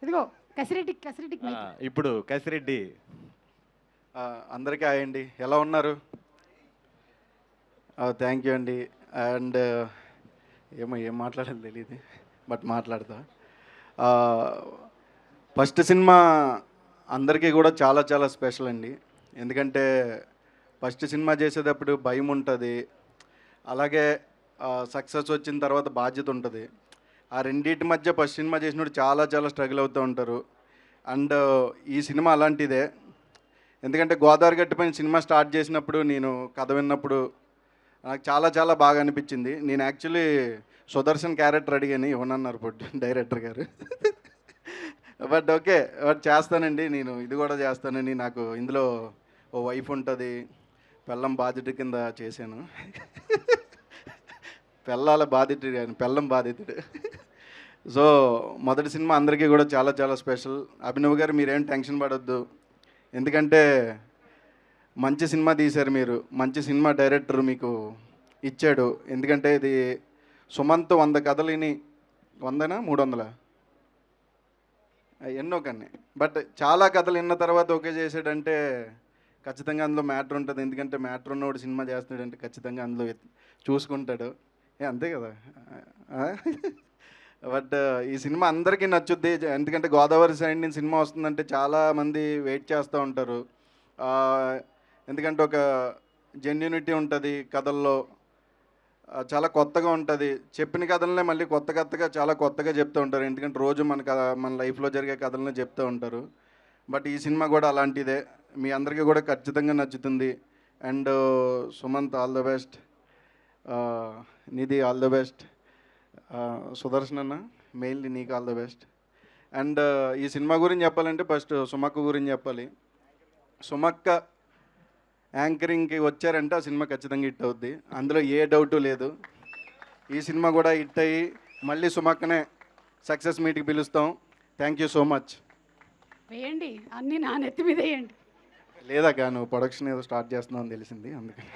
ఇదిగో కసిరెడ్డి ఇప్పుడు కసిరెడ్డి అందరికీ హాయ్ అండి, ఎలా ఉన్నారు? థ్యాంక్ యూ అండి. అండ్ ఏం మాట్లాడాలో తెలియదు, బట్ మాట్లాడతా. ఫస్ట్ సినిమా అందరికీ కూడా చాలా చాలా స్పెషల్ అండి. ఎందుకంటే ఫస్ట్ సినిమా చేసేటప్పుడు భయం ఉంటుంది, అలాగే సక్సెస్ వచ్చిన తర్వాత బాధ్యత ఉంటుంది. ఆ రెండింటి మధ్య ఫస్ట్ సినిమా చేసినప్పుడు చాలా చాలా స్ట్రగుల్ అవుతూ ఉంటారు. అండ్ ఈ సినిమా అలాంటిదే. ఎందుకంటే గోదావరి గట్టు పైన సినిమా స్టార్ట్ చేసినప్పుడు నేను కథ విన్నప్పుడు నాకు చాలా చాలా బాగా అనిపించింది. నేను యాక్చువల్లీ సుదర్శన్ క్యారెక్టర్ అడిగాను, ఇవ్వనన్నారు డైరెక్టర్ గారు. బట్ ఓకే, బట్ చేస్తానండి, నేను ఇది కూడా చేస్తానని. నాకు ఇందులో ఓ వైఫ్ ఉంటుంది, పెళ్ళం బాధితుడి కింద చేశాను. పెళ్ళాల బాధితుడు కానీ పెళ్ళం బాధితుడు. సో మొదటి సినిమా అందరికీ కూడా చాలా చాలా స్పెషల్. అభినవ్ గారు మీరేం టెన్షన్ పడొద్దు, ఎందుకంటే మంచి సినిమా తీశారు మీరు, మంచి సినిమా డైరెక్టర్ మీకు ఇచ్చాడు. ఎందుకంటే ఇది సుమంత్ 100 కథలని 100నా 300 ఎన్నో కానీ, బట్ చాలా కథలు విన్న తర్వాత ఓకే చేసాడంటే ఖచ్చితంగా అందులో మ్యాటర్ ఉంటుంది. ఎందుకంటే మ్యాటర్ ఉన్నవాడు సినిమా చేస్తున్నాడంటే ఖచ్చితంగా అందులో చూసుకుంటాడు. అంతే కదా. బట్ ఈ సినిమా అందరికీ నచ్చుద్ది. ఎందుకంటే గోదావరి సైడ్ నుంచి సినిమా వస్తుందంటే చాలామంది వెయిట్ చేస్తూ ఉంటారు. ఎందుకంటే ఒక జెన్యూనిటీ ఉంటుంది కథల్లో, చాలా కొత్తగా ఉంటుంది. చెప్పిన కథలనే మళ్ళీ కొత్తగా చాలా కొత్తగా చెప్తూ ఉంటారు. ఎందుకంటే రోజు మన లైఫ్లో జరిగే కథలనే చెప్తూ ఉంటారు. బట్ ఈ సినిమా కూడా అలాంటిదే, మీ అందరికీ కూడా ఖచ్చితంగా నచ్చుతుంది. And Sumanth all the best, Nidhi all the best, Sudarshan అన్న మెయిన్లీ నీకు ఆల్ ద బెస్ట్. అండ్ ఈ సినిమా గురించి చెప్పాలంటే ఫస్ట్ సుమక్క గురించి చెప్పాలి. సుమక్క యాంకరింగ్కి వచ్చారంటే ఆ సినిమా ఖచ్చితంగా హిట్ అవుద్ది, అందులో ఏ డౌటు లేదు. ఈ సినిమా కూడా హిట్ అయ్యి మళ్ళీ సుమక్కనే సక్సెస్ మీట్కి పిలుస్తాం. Thank you so much. వేయండి, అన్నీ నా నెత్తి మీద వేయండి. లేదక్క, నువ్వు ప్రొడక్షన్ ఏదో స్టార్ట్ చేస్తున్నావు అని తెలిసింది, అందుకని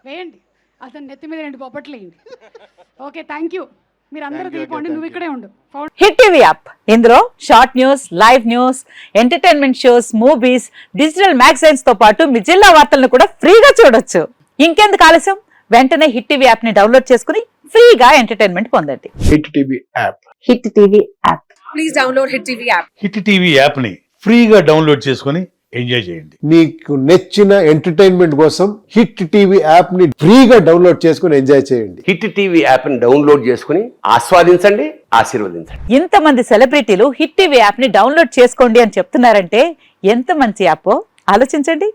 వేయండి, అతను నెత్తి మీద 2 బొబ్బట్లు వేయండి. Okay, thank you. మీరు అందరూ తీసుకోండి, నువ్వు ఇక్కడే ఉండు. హిట్ టీవీ యాప్, ఇందులో short news, live news, entertainment shows, movies, digital magazines తో పాటు మీ జిల్లా వార్తలను కూడా ఫ్రీగా చూడొచ్చు. ఇంకెందుకు ఆలస్యం, వెంటనే హిట్ టీవీ యాప్ ని డౌన్లోడ్ చేసుకుని ఫ్రీగా ఎంటర్టైన్మెంట్ పొందండి. Hit TV app, hit TV app, please download hit TV app. Hit TV app ని ఫ్రీగా డౌన్లోడ్ చేసుకుని ఎంజాయ్ చేయండి. మీకు నచ్చిన ఎంటర్టైన్మెంట్ కోసం హిట్ టీవీ యాప్ ని ఫ్రీగా డౌన్లోడ్ చేసుకుని ఎంజాయ్ చేయండి. హిట్ టీవీ యాప్ ని డౌన్లోడ్ చేసుకుని ఆస్వాదించండి, ఆశీర్వదించండి. ఇంతమంది సెలబ్రిటీలు హిట్ టీవీ యాప్ ని డౌన్లోడ్ చేసుకోండి అని చెప్తున్నారంటే ఎంత మంచి యాప్ ఆలోచించండి.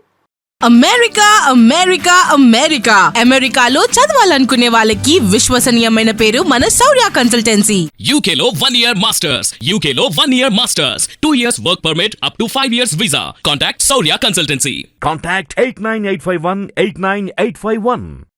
అమెరికా అమెరికా అమెరికా అమెరికాలో చదవాలనుకునే వాళ్ళకి విశ్వసనీయమైన పేరు మన శౌర్య కన్సల్టెన్సీ. UK లో 1 year masters, UK లో 1 year masters, 2 years work permit up to 5 years visa. Contact Saurya Consultancy. Contact 89851 89851.